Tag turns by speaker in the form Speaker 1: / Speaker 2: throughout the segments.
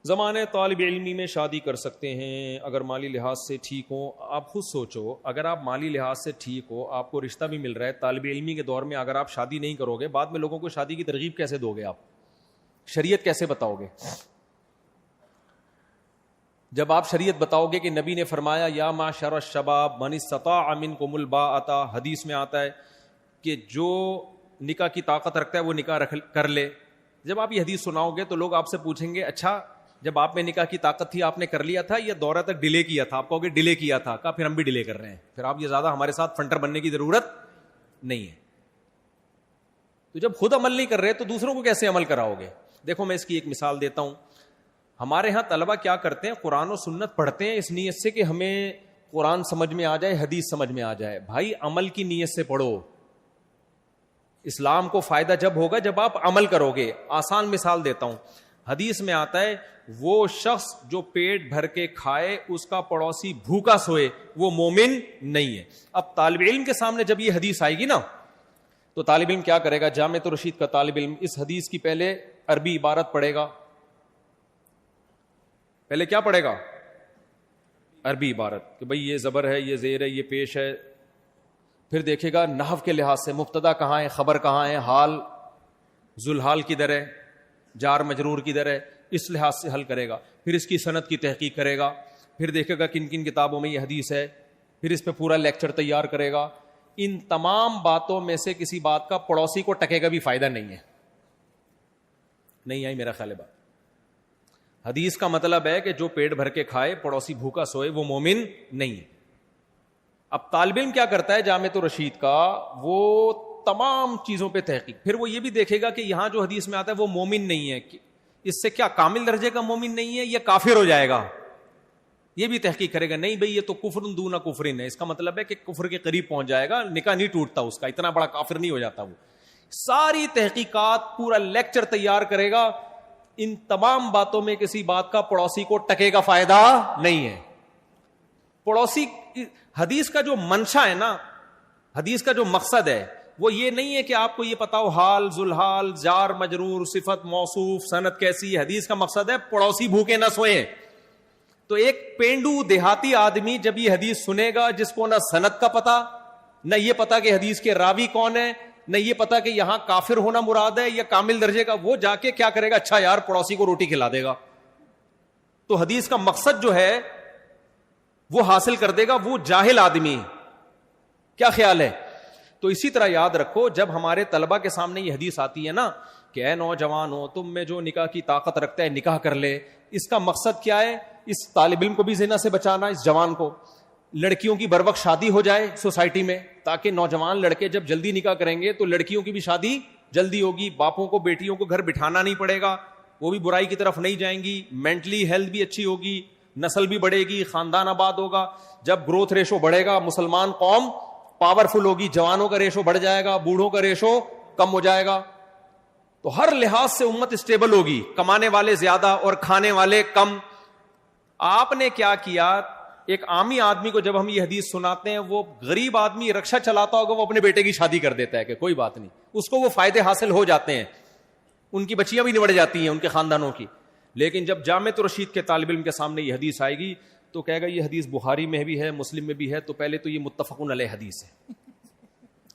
Speaker 1: زمانے طالب علمی میں شادی کر سکتے ہیں اگر مالی لحاظ سے ٹھیک ہو. آپ خود سوچو, اگر آپ مالی لحاظ سے ٹھیک ہو, آپ کو رشتہ بھی مل رہا ہے, طالب علمی کے دور میں اگر آپ شادی نہیں کرو گے, بعد میں لوگوں کو شادی کی ترغیب کیسے دو گے؟ آپ شریعت کیسے بتاؤ گے؟ جب آپ شریعت بتاؤ گے کہ نبی نے فرمایا یا معشر الشباب من استطاع منکم الباءۃ, حدیث میں آتا ہے کہ جو نکاح کی طاقت رکھتا ہے وہ نکاح کر لے. جب آپ یہ حدیث سناؤ گے تو لوگ آپ سے پوچھیں گے اچھا جب آپ میں نکاح کی طاقت تھی آپ نے کر لیا تھا یا دورہ تک ڈیلے کیا تھا؟ آپ کہو گے ڈیلے کیا تھا. کہا پھر ہم بھی ڈیلے کر رہے ہیں, پھر آپ یہ زیادہ ہمارے ساتھ فنٹر بننے کی ضرورت نہیں ہے. تو جب خود عمل نہیں کر رہے تو دوسروں کو کیسے عمل کراؤ گے؟ دیکھو میں اس کی ایک مثال دیتا ہوں. ہمارے ہاں طلبہ کیا کرتے ہیں, قرآن و سنت پڑھتے ہیں اس نیت سے کہ ہمیں قرآن سمجھ میں آ جائے, حدیث سمجھ میں آ جائے. بھائی عمل کی نیت سے پڑھو. اسلام کو فائدہ جب ہوگا جب آپ عمل کرو گے. آسان مثال دیتا ہوں, حدیث میں آتا ہے وہ شخص جو پیٹ بھر کے کھائے اس کا پڑوسی بھوکا سوئے وہ مومن نہیں ہے. اب طالب علم کے سامنے جب یہ حدیث آئے گی نا تو طالب علم کیا کرے گا؟ جامعۃ الرشید کا طالب علم اس حدیث کی پہلے عربی عبارت پڑھے گا. پہلے کیا پڑھے گا؟ عربی عبارت کہ بھئی یہ زبر ہے, یہ زیر ہے, یہ پیش ہے. پھر دیکھے گا نحو کے لحاظ سے مبتدا کہاں ہے, خبر کہاں ہے, حال ذوالحال کدھر ہے, جار مجرور کدھر ہے, اس لحاظ سے حل کرے گا. پھر اس کی سند کی تحقیق کرے گا. پھر دیکھے گا کن کن کتابوں میں یہ حدیث ہے. پھر اس پہ پورا لیکچر تیار کرے گا. ان تمام باتوں میں سے کسی بات کا پڑوسی کو ٹکے گا بھی فائدہ نہیں ہے. نہیں آئی میرا خیال ہے بات؟ حدیث کا مطلب ہے کہ جو پیٹ بھر کے کھائے پڑوسی بھوکا سوئے وہ مومن نہیں ہے. اب طالب علم کیا کرتا ہے جامعۃ الرشید کا, وہ تمام چیزوں پہ تحقیق. پھر وہ یہ بھی دیکھے گا کہ یہاں جو حدیث میں آتا ہے وہ مومن نہیں ہے, اس سے کیا کامل درجے کا مومن نہیں ہے یا کافر ہو جائے گا؟ یہ بھی تحقیق کرے گا. نہیں بھئی یہ تو کفر دون کفرن ہے, اس کا مطلب ہے کہ کفر کے قریب پہنچ جائے گا, نکاح نہیں ٹوٹتا اس کا, اتنا بڑا کافر نہیں ہو جاتا وہ. ساری تحقیقات پورا لیکچر تیار کرے گا. ان تمام باتوں میں کسی بات کا پڑوسی کو ٹکے گا فائدہ نہیں ہے. پڑوسی حدیث کا جو منشا ہے نا, حدیث کا جو مقصد ہے وہ یہ نہیں ہے کہ آپ کو یہ پتا ہو حال ذوالحال جار مجرور صفت موصوف سند کیسی ہے. حدیث کا مقصد ہے پڑوسی بھوکے نہ سوئیں. تو ایک پینڈو دیہاتی آدمی جب یہ حدیث سنے گا جس کو نہ سند کا پتا, نہ یہ پتا کہ حدیث کے راوی کون ہے, نہ یہ پتا کہ یہاں کافر ہونا مراد ہے یا کامل درجے کا, وہ جا کے کیا کرے گا؟ اچھا یار پڑوسی کو روٹی کھلا دے گا. تو حدیث کا مقصد جو ہے وہ حاصل کر دے گا وہ جاہل آدمی. کیا خیال ہے؟ تو اسی طرح یاد رکھو جب ہمارے طلبہ کے سامنے یہ حدیث آتی ہے نا کہ اے نوجوان ہو تم میں جو نکاح کی طاقت رکھتا ہے نکاح کر لے, اس کا مقصد کیا ہے؟ اس طالب علم کو بھی زنا سے بچانا, اس جوان کو. لڑکیوں کی بر وقت شادی ہو جائے سوسائٹی میں, تاکہ نوجوان لڑکے جب جلدی نکاح کریں گے تو لڑکیوں کی بھی شادی جلدی ہوگی, باپوں کو بیٹیوں کو گھر بٹھانا نہیں پڑے گا, وہ بھی برائی کی طرف نہیں جائیں گی, مینٹلی ہیلتھ بھی اچھی ہوگی, نسل بھی بڑھے گی, خاندان آباد ہوگا. جب گروتھ ریشو بڑھے گا مسلمان قوم پاورفل ہوگی, جوانوں کا ریشو بڑھ جائے گا, بوڑھوں کا ریشو کم ہو جائے گا. تو ہر لحاظ سے امت اسٹیبل ہوگی, کمانے والے زیادہ اور کھانے والے کم. آپ نے کیا کیا؟ ایک عامی آدمی کو جب ہم یہ حدیث سناتے ہیں, وہ غریب آدمی رکشا چلاتا ہوگا, وہ اپنے بیٹے کی شادی کر دیتا ہے کہ کوئی بات نہیں, اس کو وہ فائدے حاصل ہو جاتے ہیں, ان کی بچیاں بھی نبڑ جاتی ہیں ان کے خاندانوں کی. لیکن جب جامعۃ الرشید کے طالب علم کے سامنے یہ حدیث آئے گی تو کہے گا یہ حدیث بخاری میں بھی ہے, مسلم میں بھی ہے, تو پہلے تو یہ متفقن علیہ حدیث ہے.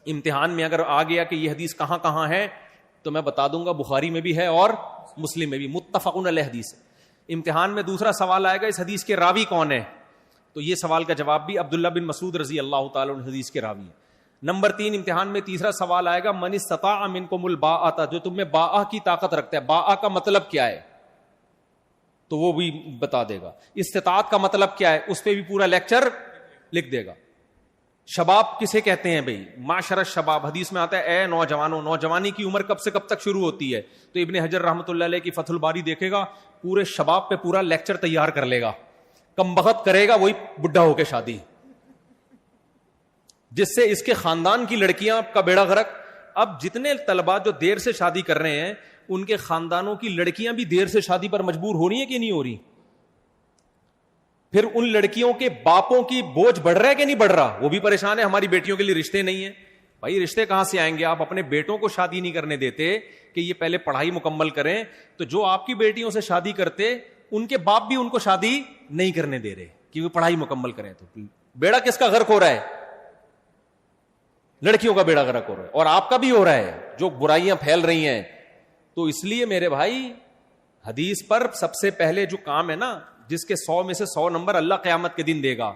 Speaker 1: امتحان میں اگر آ گیا کہ یہ حدیث کہاں کہاں ہے تو میں بتا دوں گا بخاری میں بھی ہے اور مسلم میں بھی, متفقن علیہ حدیث ہے. امتحان میں دوسرا سوال آئے گا اس حدیث کے راوی کون ہے, تو یہ سوال کا جواب بھی عبداللہ بن مسعود رضی اللہ تعالیٰ عنہ حدیث کے راوی ہیں. نمبر 3 امتحان میں تیسرا سوال آئے گا من استطاع منکم الباءۃ, جو تم میں باء کی طاقت رکھتا ہے, باء کا مطلب کیا ہے تو وہ بھی بتا دے گا. استطاعت کا مطلب کیا ہے اس پہ بھی پورا لیکچر لکھ دے گا. شباب کسے کہتے ہیں بھئی؟ معاشر الشباب. حدیث میں آتا ہے اے نوجوانوں, نوجوانی کی عمر کب سے کب تک شروع ہوتی ہے؟ تو ابن حجر رحمۃ اللہ علیہ کی فتح الباری دیکھے گا, پورے شباب پہ پورا لیکچر تیار کر لے گا. کم بخت کرے گا وہی بڈھا ہو کے شادی, جس سے اس کے خاندان کی لڑکیاں کا بیڑا غرق. اب جتنے طلباء جو دیر سے شادی کر رہے ہیں ان کے خاندانوں کی لڑکیاں بھی دیر سے شادی پر مجبور ہو رہی ہیں کہ نہیں ہو رہی؟ پھر ان لڑکیوں کے باپوں کی بوجھ بڑھ رہا ہے کہ نہیں بڑھ رہا؟ وہ بھی پریشان ہے ہماری بیٹیوں کے لیے رشتے نہیں ہیں. بھائی رشتے کہاں سے آئیں گے؟ آپ اپنے بیٹوں کو شادی نہیں کرنے دیتے کہ یہ پہلے پڑھائی مکمل کریں, تو جو آپ کی بیٹیوں سے شادی کرتے ان کے باپ بھی ان کو شادی نہیں کرنے دے رہے کہ وہ پڑھائی مکمل کریں. تو بیڑا کس کا غرق ہو رہا ہے؟ لڑکیوں کا بیڑا غرق ہو رہا ہے, اور آپ کا بھی ہو رہا ہے, جو برائیاں پھیل رہی ہیں. تو اس لیے میرے بھائی حدیث پر سب سے پہلے جو کام ہے نا, جس کے 100 میں سے 100 نمبر اللہ قیامت کے دن دے گا,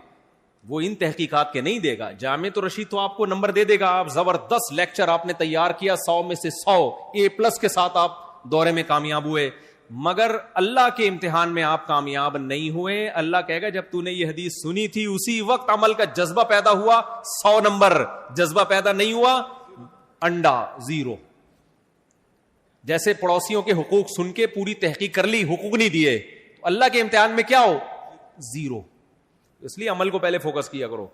Speaker 1: وہ ان تحقیقات کے نہیں دے گا. جامع رشید تو آپ کو نمبر دے دے گا, آپ زبردست لیکچر آپ نے تیار کیا, 100 میں سے 100 A+ کے ساتھ آپ دورے میں کامیاب ہوئے, مگر اللہ کے امتحان میں آپ کامیاب نہیں ہوئے. اللہ کہے گا جب تو نے یہ حدیث سنی تھی اسی وقت عمل کا جذبہ پیدا ہوا 100 نمبر, جذبہ پیدا نہیں ہوا انڈا 0. جیسے پڑوسیوں کے حقوق سن کے پوری تحقیق کر لی, حقوق نہیں دیے, تو اللہ کے امتحان میں کیا ہو 0. اس لیے عمل کو پہلے فوکس کیا کرو.